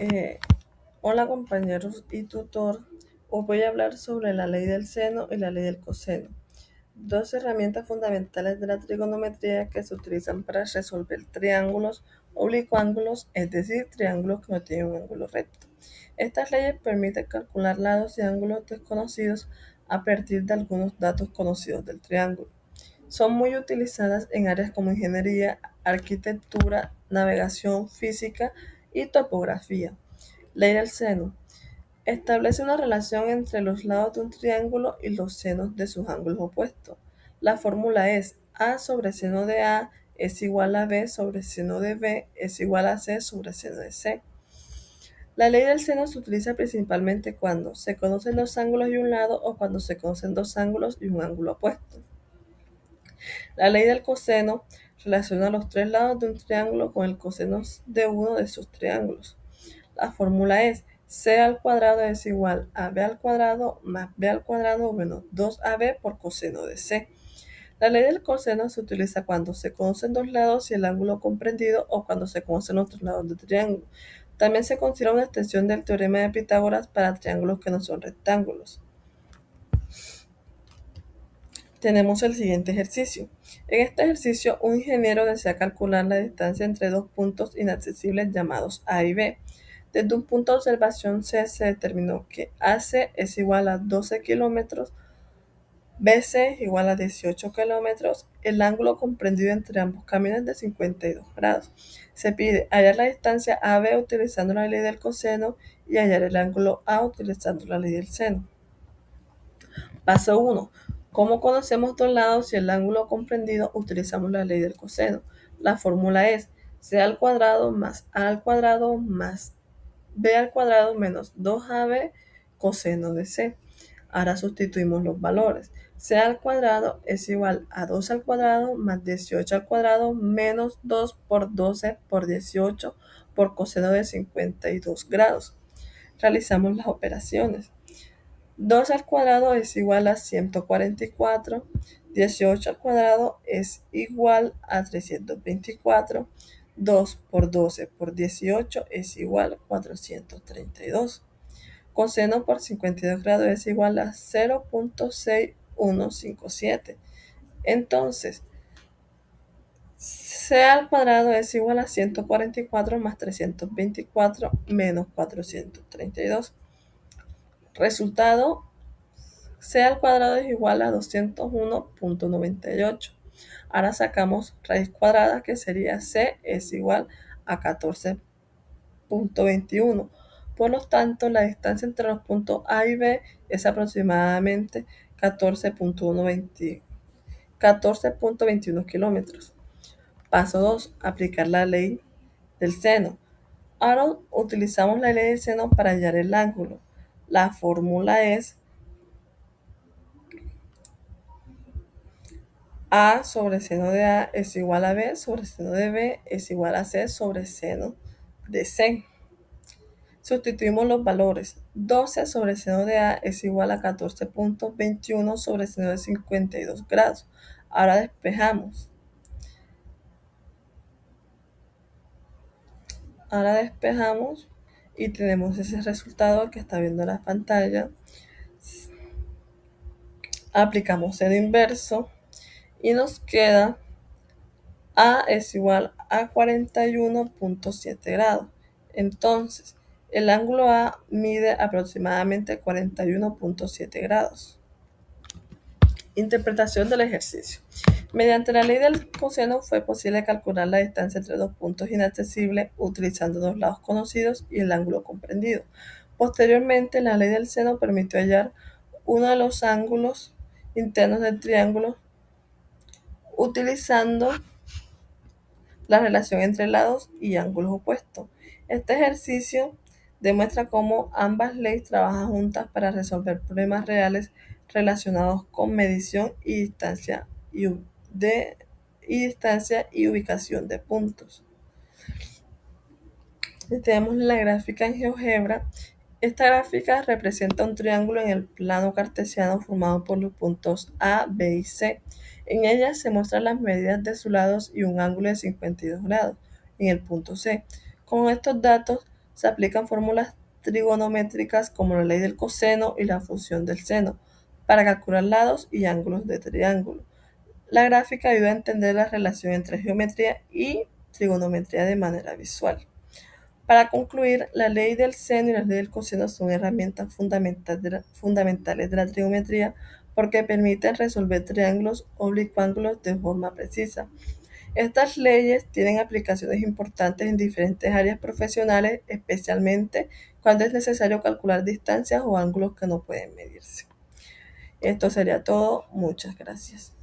Eh, Hola compañeros y tutor, os voy a hablar sobre la ley del seno y la ley del coseno, dos herramientas fundamentales de la trigonometría que se utilizan para resolver triángulos oblicuángulos, es decir, triángulos que no tienen un ángulo recto. Estas leyes permiten calcular lados y ángulos desconocidos a partir de algunos datos conocidos del triángulo. Son muy utilizadas en áreas como ingeniería, arquitectura, navegación, física y topografía. Ley del seno. Establece una relación entre los lados de un triángulo y los senos de sus ángulos opuestos. La fórmula es A sobre seno de A es igual a B sobre seno de B es igual a C sobre seno de C. La ley del seno se utiliza principalmente cuando se conocen los ángulos de un lado o cuando se conocen dos ángulos y un ángulo opuesto. La ley del coseno relaciona los tres lados de un triángulo con el coseno de uno de sus triángulos. La fórmula es c al cuadrado es igual a b al cuadrado más b al cuadrado menos 2ab por coseno de c. La ley del coseno se utiliza cuando se conocen dos lados y el ángulo comprendido o cuando se conocen los tres lados del triángulo. También se considera una extensión del teorema de Pitágoras para triángulos que no son rectángulos. Tenemos el siguiente ejercicio. En este ejercicio, un ingeniero desea calcular la distancia entre dos puntos inaccesibles llamados A y B. Desde un punto de observación C se determinó que AC es igual a 12 kilómetros, BC es igual a 18 kilómetros, el ángulo comprendido entre ambos caminos es de 52 grados. Se pide hallar la distancia AB utilizando la ley del coseno y hallar el ángulo A utilizando la ley del seno. Paso 1. ¿Cómo conocemos dos lados y el ángulo comprendido? Utilizamos la ley del coseno. La fórmula es c al cuadrado más a al cuadrado más b al cuadrado menos 2ab coseno de c. Ahora sustituimos los valores. C al cuadrado es igual a 2 al cuadrado más 18 al cuadrado menos 2 por 12 por 18 por coseno de 52 grados. Realizamos las operaciones. 2 al cuadrado es igual a 144, 18 al cuadrado es igual a 324, 2 por 12 por 18 es igual a 432. Coseno por 52 grados es igual a 0.6157. Entonces, c al cuadrado es igual a 144 más 324 menos 432. Resultado, c al cuadrado es igual a 201.98. Ahora sacamos raíz cuadrada, que sería c es igual a 14.21. Por lo tanto, la distancia entre los puntos A y B es aproximadamente 14.21 kilómetros. Paso 2. Aplicar la ley del seno. Ahora utilizamos la ley del seno para hallar el ángulo. La fórmula es A sobre seno de A es igual a B sobre seno de B es igual a C sobre seno de C. Sustituimos los valores. 12 sobre seno de A es igual a 14.21 sobre seno de 52 grados. Ahora despejamos. Y tenemos ese resultado que está viendo en la pantalla. Aplicamos seno inverso y nos queda A es igual a 41.7 grados. Entonces, el ángulo A mide aproximadamente 41.7 grados. Interpretación del ejercicio. Mediante la ley del coseno fue posible calcular la distancia entre dos puntos inaccesibles utilizando dos lados conocidos y el ángulo comprendido. Posteriormente, la ley del seno permitió hallar uno de los ángulos internos del triángulo utilizando la relación entre lados y ángulos opuestos. Este ejercicio demuestra cómo ambas leyes trabajan juntas para resolver problemas reales relacionados con medición y distancia y ubicación de puntos. Tenemos la gráfica en GeoGebra. Esta gráfica representa un triángulo en el plano cartesiano formado por los puntos A, B y C. En ella se muestran las medidas de sus lados y un ángulo de 52 grados en el punto C. Con estos datos se aplican fórmulas trigonométricas como la ley del coseno y la función del seno para calcular lados y ángulos de triángulo. La gráfica ayuda a entender la relación entre geometría y trigonometría de manera visual. Para concluir, la ley del seno y la ley del coseno son herramientas fundamentales de la trigonometría porque permiten resolver triángulos oblicuángulos de forma precisa. Estas leyes tienen aplicaciones importantes en diferentes áreas profesionales, especialmente cuando es necesario calcular distancias o ángulos que no pueden medirse. Esto sería todo. Muchas gracias.